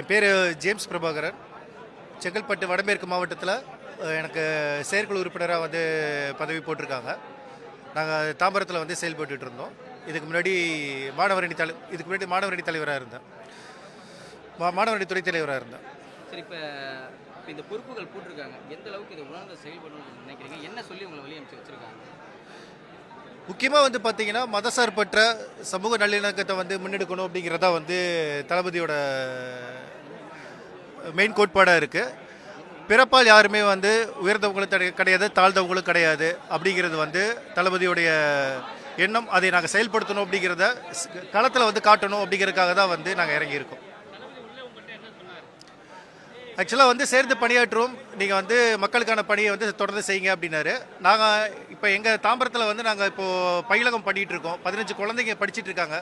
என் பேர் ஜேம்ஸ் பிரபாகரன். செங்கல்பட்டு வடமேற்கு மாவட்டத்தில் எனக்கு செயற்குழு உறுப்பினராக வந்து பதவி போட்டிருக்காங்க. நாங்கள் தாம்பரத்தில் வந்து செயல்பட்டு இருந்தோம். இதுக்கு முன்னாடி மாணவரணி தலைவராக இருந்தேன். மாணவரணி துணைத் தலைவராக இருந்தேன். சரி, இப்போ இந்த பொறுப்புகள் போட்டிருக்காங்க, எந்த அளவுக்கு இதை உணர்ந்து செயல்படணும்னு நினைக்கிறீங்க? என்ன சொல்லி உங்களை வழி அமைச்சு வச்சுருக்காங்க? முக்கியமாக வந்து பார்த்திங்கன்னா, மதசார்பற்ற சமூக நல்லிணக்கத்தை வந்து முன்னெடுக்கணும் அப்படிங்கிறதா வந்து தளபதியோட மெயின் கோட்பாடாக இருக்குது. பிறப்பால் யாருமே வந்து உயர்ந்தவங்களும் கிடையாது, தாழ்ந்தவங்களும் கிடையாது அப்படிங்கிறது வந்து தளபதியுடைய எண்ணம். அதை நாங்கள் செயல்படுத்தணும் அப்படிங்கிறத களத்தில் வந்து காட்டணும் அப்படிங்கிறதுக்காக தான் வந்து நாங்கள் இறங்கியிருக்கோம். ஆக்சுவலாக வந்து சேர்ந்து பணியாற்றுவோம், நீங்கள் வந்து மக்களுக்கான பணியை வந்து தொடர்ந்து செய்யுங்க அப்படின்னாரு. நாங்கள் இப்போ எங்கள் தாம்பரத்தில் வந்து நாங்கள் இப்போது பயிலகம் பண்ணிகிட்டு இருக்கோம். 15 குழந்தைங்க படிச்சுட்டு இருக்காங்க.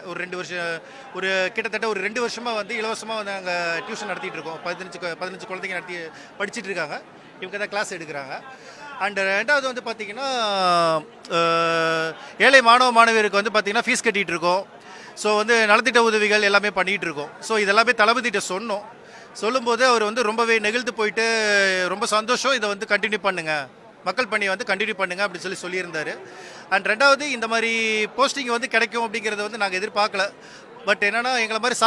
கிட்டத்தட்ட ஒரு 2 வருஷமாக வந்து இலவசமாக வந்து நாங்கள் டியூஷன் நடத்திட்டு இருக்கோம். 15 குழந்தைங்க படிச்சுட்டு இருக்காங்க. இவங்க தான் கிளாஸ் எடுக்கிறாங்க. அண்ட் ரெண்டாவது வந்து பார்த்திங்கன்னா, ஏழை மாணவியருக்கு வந்து பார்த்திங்கன்னா ஃபீஸ் கட்டிகிட்டு இருக்கோம். ஸோ வந்து நலத்திட்ட உதவிகள் எல்லாமே பண்ணிகிட்டு இருக்கோம். ஸோ இதெல்லாமே தளபதிகிட்ட சொன்னோம். சொல்லும்போது அவர் வந்து ரொம்பவே நெகிழ்ந்து போயிட்டு, ரொம்ப சந்தோஷம், இதை வந்து கண்டினியூ பண்ணுங்கள், மக்கள் பணியை வந்து கண்டினியூ பண்ணுங்கள் அப்படின்னு சொல்லியிருந்தார். அண்ட் ரெண்டாவது, இந்த மாதிரி போஸ்டிங் வந்து கிடைக்கும் அப்படிங்கிறத வந்து நாங்கள் எதிர்பார்க்கல. பட் என்னென்னா, எங்களை மாதிரி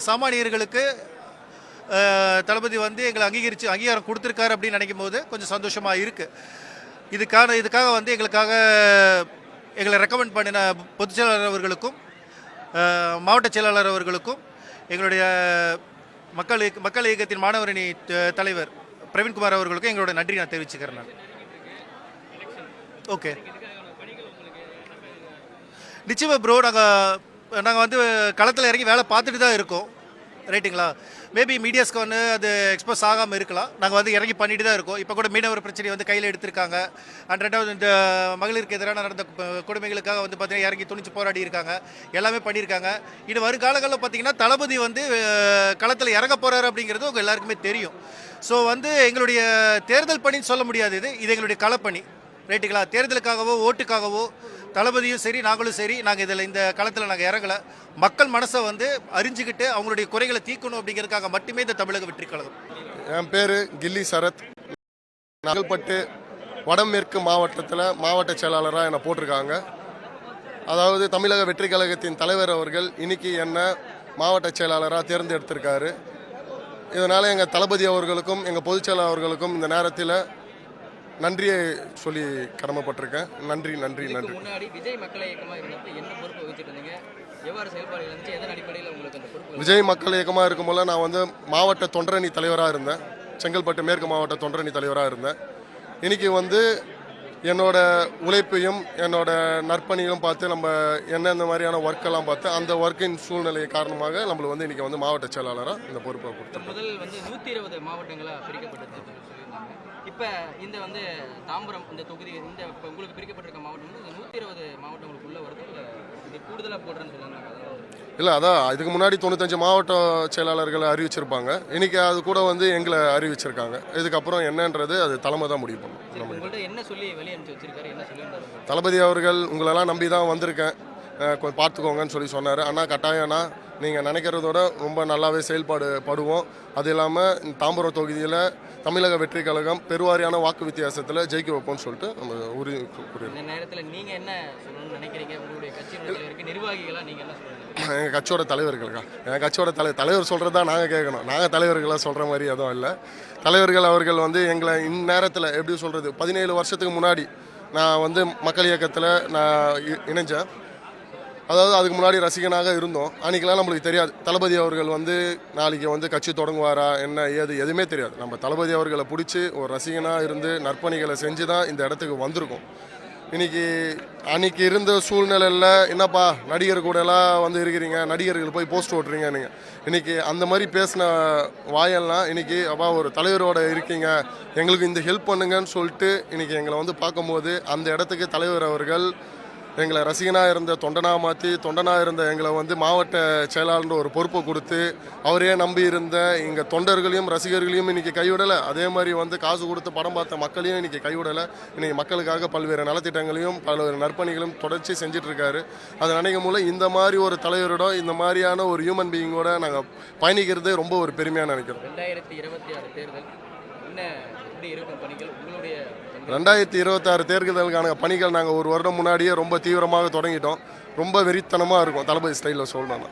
சாமானியர்களுக்கு தளபதி வந்து எங்களை அங்கீகாரம் கொடுத்துருக்காரு அப்படின்னு நினைக்கும் போது கொஞ்சம் சந்தோஷமாக இருக்குது. இதுக்காக வந்து எங்களை ரெக்கமெண்ட் பண்ணின பொதுச் செயலாளர் அவர்களுக்கும் மாவட்ட செயலாளர் அவர்களுக்கும் எங்களுடைய மக்கள் இயக்கத்தின் மாணவரணி தலைவர் பிரவீன்குமார் அவர்களுக்கும் எங்களோட நன்றி நான் தெரிவிச்சுக்கிறேன். நான் ஓகே, நிச்சயமாக ப்ரோ, நாங்கள் வந்து களத்தில் இறங்கி வேலை பார்த்துட்டு தான் இருக்கோம். ரைட்டுங்களா? மேபி மீடியாஸ்க்கு வந்து அது எக்ஸ்போஸ் ஆகாமல் இருக்கலாம். நாங்கள் வந்து இறங்கி பண்ணிட்டு தான் இருக்கோம். இப்போ கூட மீனவர் பிரச்சனையை வந்து கையில் எடுத்திருக்காங்க. அண்ட் ரெண்டாவது, இந்த மகளிருக்கு எதிரான நடந்த கொடுமைகளுக்காக வந்து பார்த்தீங்கன்னா இறங்கி துணிச்சு போராடி இருக்காங்க. எல்லாமே பண்ணியிருக்காங்க. இது வருங்காலங்களில் பார்த்தீங்கன்னா தளபதி வந்து களத்தில் இறங்க போகிறாரு அப்படிங்கிறது உங்கள் எல்லாருக்குமே தெரியும். ஸோ வந்து எங்களுடைய தேர்தல் பணின்னு சொல்ல முடியாது, இது எங்களுடைய களப்பணி. ரைட்டுங்களா? தேர்தலுக்காகவோ ஓட்டுக்காகவோ தளபதியும் சரி நாங்களும் சரி நாங்கள் இந்த களத்தில் நாங்கள் இறங்கலை. மக்கள் மனசை வந்து அறிஞ்சிக்கிட்டு அவங்களுடைய குறைகளை தீர்க்கணும் அப்படிங்கிறதுக்காக மட்டுமே இந்த தமிழக வெற்றி கழகம். என் பேர் கில்லி சரத். செங்கல்பட்டு வடமேற்கு மாவட்டத்தில் மாவட்ட செயலாளராக என்னை போட்டிருக்காங்க. அதாவது தமிழக வெற்றி கழகத்தின் தலைவர் அவர்கள் இன்னைக்கு என்னை மாவட்ட செயலாளராக தேர்ந்தெடுத்திருக்காரு. இதனால் எங்கள் தளபதி அவர்களுக்கும் எங்கள் பொதுச் செயலாளர் அவர்களுக்கும் இந்த நேரத்தில் நன்றியை சொல்லி கடமைப்பட்டிருக்கேன். நன்றி நன்றி நன்றி. முன்னாடி விஜய் மக்கள் இயக்கமாக இருந்தப்ப என்ன பொறுப்பு வச்சுட்டு இருந்தீங்க? எவ்வாறு செயல்பாடுகள் இருந்துச்சு? எதன் அடிப்படையில் உங்களுக்கு அந்த பொறுப்பு? விஜய் மக்கள் இயக்கமாக இருக்கும்போது நான் வந்து மாவட்ட தொண்டரணி தலைவராக இருந்தேன். செங்கல்பட்டு மேற்கு மாவட்ட தொண்டரணி தலைவராக இருந்தேன். இன்றைக்கி வந்து என்னோட உழைப்பையும் என்னோட நற்பணியும் பார்த்து நம்ம என்னென்ன மாதிரியான ஒர்க்கெல்லாம் பார்த்து அந்த ஒர்க்கின் சூழ்நிலை காரணமாக நம்மளுக்கு வந்து இன்றைக்கி வந்து மாவட்ட செயலாளராக இந்த பொறுப்பை கொடுத்தோம். முதல் வந்து 120 மாவட்டங்களாக பிரிக்கப்பட்டது சொல்லியிருந்தாங்க. இப்போ இந்த வந்து தாம்பரம் இந்த தொகுதி இந்த இப்போ உங்களுக்கு பிரிக்கப்பட்டிருக்க மாவட்டம் வந்து 120 மாவட்டங்களுக்குள்ளே வருது. இது கூடுதலாக போடுறேன்னு சொல்லுவாங்க. இல்லை, அதான் இதுக்கு முன்னாடி 95 மாவட்ட செயலாளர்களை அறிவிச்சிருப்பாங்க. இன்றைக்கி அது கூட வந்து எங்களை அறிவிச்சிருக்காங்க. இதுக்கப்புறம் என்னன்றது அது தலைமை தான் முடிவு பண்ணும். உங்கள்கிட்ட என்ன சொல்லி வெளியே அனுப்பிச்சு வச்சிருக்காரு? என்ன சொல்லி தளபதி அவர்கள் உங்களெல்லாம் நம்பி தான் வந்திருக்கேன், கொஞ்சம் பார்த்துக்கோங்கன்னு சொன்னார். ஆனால் கட்டாயம்னா நீங்கள் நினைக்கிறதோட ரொம்ப நல்லாவே செயல்படுவோம். அது இல்லாமல் தாம்பரம் தொகுதியில் தமிழக வெற்றி கழகம் பெருவாரியான வாக்கு வித்தியாசத்தில் ஜெயிக்க வைப்போம்னு சொல்லிட்டு நம்ம உறுதி கூறுகிறோம். இந்த நேரத்தில் நீங்கள் என்ன சொல்லணும்னு நினைக்கிறீங்க? உங்களுடைய கட்சியினருக்கு நிர்வாகிகளாக நீங்கள் என்ன சொல்லுங்கள்? எங்கள் கட்சியோட தலைவர்களுக்கா? எங்கள் கட்சியோட தலைவர் சொல்கிறது தான் நாங்கள் கேட்கணும். நாங்கள் தலைவர்களாக சொல்கிற மாதிரி எதுவும் இல்லை. தலைவர்கள் அவர்கள் வந்து எங்களை இந்நேரத்தில் எப்படி சொல்கிறது, 17 வருஷத்துக்கு முன்னாடி நான் வந்து மக்கள் இயக்கத்தில் நான் இணைஞ்சேன். அதாவது அதுக்கு முன்னாடி ரசிகனாக இருந்தோம். அன்றைக்கெல்லாம் நம்மளுக்கு தெரியாது தளபதி அவர்கள் வந்து நாளைக்கு வந்து கட்சி தொடங்குவாரா என்ன ஏது எதுவுமே தெரியாது. நம்ம தளபதி அவர்களை பிடிச்சி ஒரு ரசிகனாக இருந்து நற்பணிகளை செஞ்சு தான் இந்த இடத்துக்கு வந்திருக்கோம். அன்றைக்கி இருந்த சூழ்நிலையில் என்னப்பா நடிகர் கூடலாம் வந்து இருக்கிறீங்க, நடிகர்கள் போய் போஸ்ட் ஓட்டுறீங்க நீங்கள், இன்றைக்கி அந்த மாதிரி பேசின வாயெல்லாம் இன்றைக்கி அப்பா ஒரு தலைவரோட இருக்கீங்க, எங்களுக்கு இந்த ஹெல்ப் பண்ணுங்கன்னு சொல்லிட்டு இன்றைக்கி எங்களை வந்து பார்க்கும்போது அந்த இடத்துக்கு தலைவர் அவர்கள் எங்களை ரசிகனாக இருந்த தொண்டனாக மாற்றி தொண்டனாக இருந்த எங்களை வந்து மாவட்ட செயலாளர்ன்ற ஒரு பொறுப்பை கொடுத்து அவரே நம்பி இருந்த இங்கே தொண்டர்களையும் ரசிகர்களையும் இன்றைக்கி கைவிடலை. அதே மாதிரி வந்து காசு கொடுத்து படம் பார்த்த மக்களையும் இன்றைக்கி கைவிடலை. இன்றைக்கி மக்களுக்காக பல்வேறு நலத்திட்டங்களையும் பல்வேறு நற்பணிகளும் தொடர்ச்சி செஞ்சிட்ருக்காரு. அதை நினைக்கும் போல இந்த மாதிரி ஒரு தலைவரோட இந்த மாதிரியான ஒரு ஹியூமன் பீயிங்கோட நாங்கள் பயணிக்கிறது ரொம்ப ஒரு பெருமையாக நினைக்கிறோம். 2026 தேர்தல் என்ன எப்படி இருக்கும் பணிகள் உங்களுடைய 2026 தேர்தலுக்கான பணிகள் நாங்கள் ஒரு வருடம் முன்னாடியே ரொம்ப தீவிரமாக தொடங்கிட்டோம். ரொம்ப வெறித்தனமாக இருக்கும் தளபதி ஸ்டைலில் சொல்லணும்னா.